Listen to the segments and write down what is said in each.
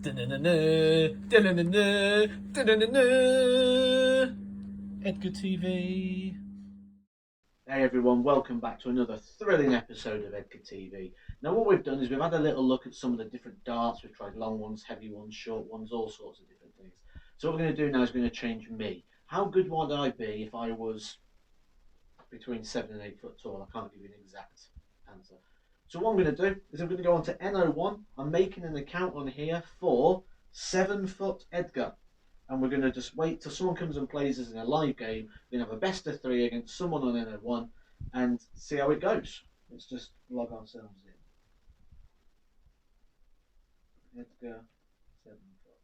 Edgar TV. Hey everyone, welcome back to another thrilling episode of Edgar TV. Now what we've done is we've had a little look at some of the different darts. We've tried long ones, heavy ones, short ones, all sorts of different things. So what we're going to do now is we're going to change me. How good would I be if I was between 7 and 8 foot tall? I can't give you an exact answer. So what I'm going to do is I'm going to go on to N01. I'm making an account on here for 7 foot Edgar. And we're going to just wait till someone comes and plays us in a live game. We're going to have a best of 3 against someone on N01 and see how it goes. Let's just log ourselves in. Edgar, 7 foot.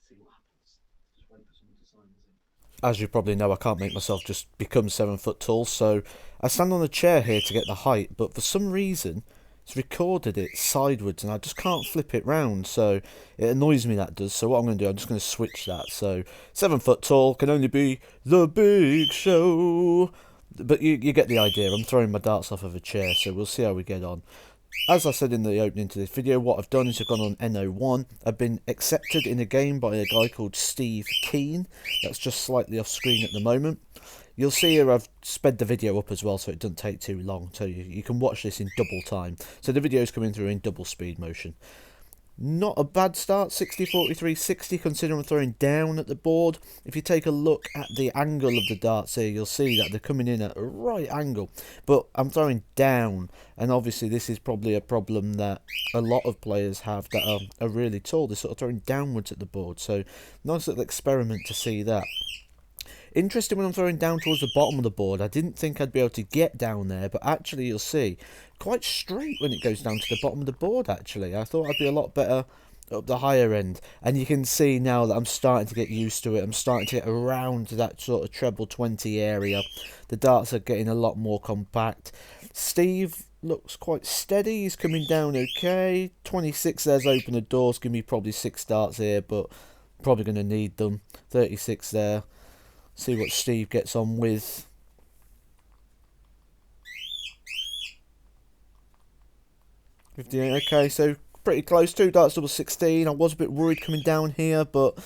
See what happens. Just wait for someone to sign us in. As you probably know, I can't make myself just become 7 foot tall, so I stand on a chair here to get the height, but for some reason it's recorded it sideways and I just can't flip it round, so it annoys me, that does. So what I'm going to do, I'm just going to switch that. So 7 foot tall can only be the big show. But you get the idea. I'm throwing my darts off of a chair, so we'll see how we get on. As I said in the opening to this video, what I've done is I've gone on N01. I've been accepted in a game by a guy called Steve Keane. That's just slightly off screen at the moment. You'll see here I've sped the video up as well, so it doesn't take too long. So you can watch this in double time. So the video's coming through in double speed motion. Not a bad start, 60, 43, 60, considering I'm throwing down at the board. If you take a look at the angle of the darts here, you'll see that they're coming in at a right angle. But I'm throwing down, and obviously this is probably a problem that a lot of players have that are really tall. They're sort of throwing downwards at the board, so nice little experiment to see that. Interesting when I'm throwing down towards the bottom of the board. I didn't think I'd be able to get down there, but actually you'll see quite straight when it goes down to the bottom of the board. Actually, I thought I'd be a lot better up the higher end, and you can see now that I'm starting to get used to it. I'm starting to get around to that sort of treble 20 area. The darts are getting a lot more compact. Steve looks quite steady. He's coming down okay. 26 there's open the doors. Give me probably 6 darts here, but probably going to need them. 36 there. See what Steve gets on with. Okay, so pretty close. 2 darts, double 16. I was a bit worried coming down here, but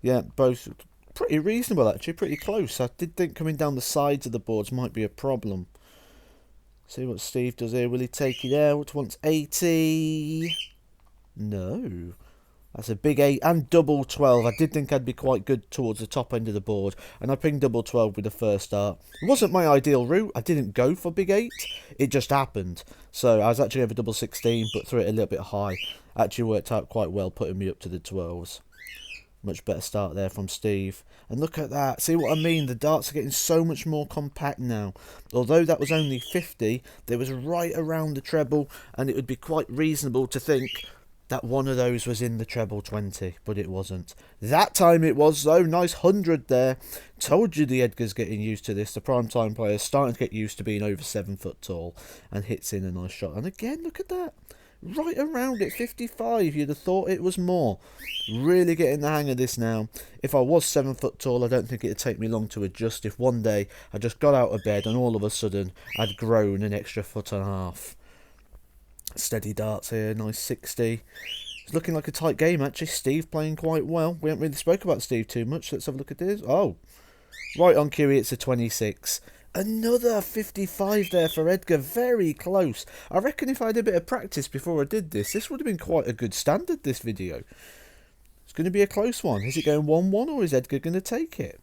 yeah, both pretty reasonable actually, pretty close. I did think coming down the sides of the boards might be a problem. See what Steve does here. Will he take it out? Wants 80. No. That's a big 8 and double 12. I did think I'd be quite good towards the top end of the board, and I pinged double 12 with the first dart. It wasn't my ideal route. I didn't go for big 8. It just happened. So I was actually over double 16, but threw it a little bit high. Actually worked out quite well, putting me up to the 12s. Much better start there from Steve. And look at that. See what I mean? The darts are getting so much more compact now. Although that was only 50, they was right around the treble, and it would be quite reasonable to think that one of those was in the treble 20, but it wasn't. That time it was, though. Nice 100 there. Told you the Edgar's getting used to this. The prime time player's starting to get used to being over 7 foot tall, and hits in a nice shot. And again, look at that. Right around it, 55. You'd have thought it was more. Really getting the hang of this now. If I was 7 foot tall, I don't think it'd take me long to adjust. If one day I just got out of bed and all of a sudden I'd grown an extra foot and a half. Steady darts here, nice 60. It's looking like a tight game actually. Steve playing quite well. We haven't really spoke about Steve too much. Let's have a look at this. Oh, right on cue, it's a 26. Another 55 there for Edgar. Very close. I reckon if I had a bit of practice before I did this, this would have been quite a good standard, this video. It's going to be a close one. Is it going 1-1 or is Edgar going to take it?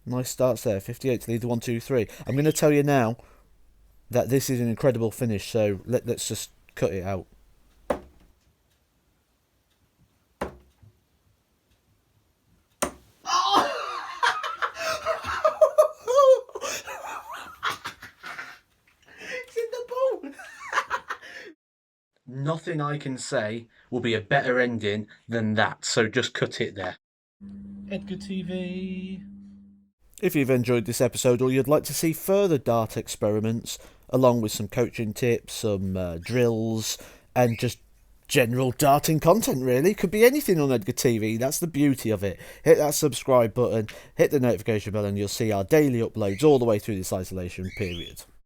Nice starts there. 58 to lead the 1-2-3. I'm going to tell you now that this is an incredible finish, so let's just cut it out. It's in the ball. Nothing I can say will be a better ending than that, so just cut it there. Edgar TV. If you've enjoyed this episode or you'd like to see further dart experiments, along with some coaching tips, some drills, and just general darting content really, could be anything on Edgar TV, that's the beauty of it. Hit that subscribe button, hit the notification bell, and you'll see our daily uploads all the way through this isolation period.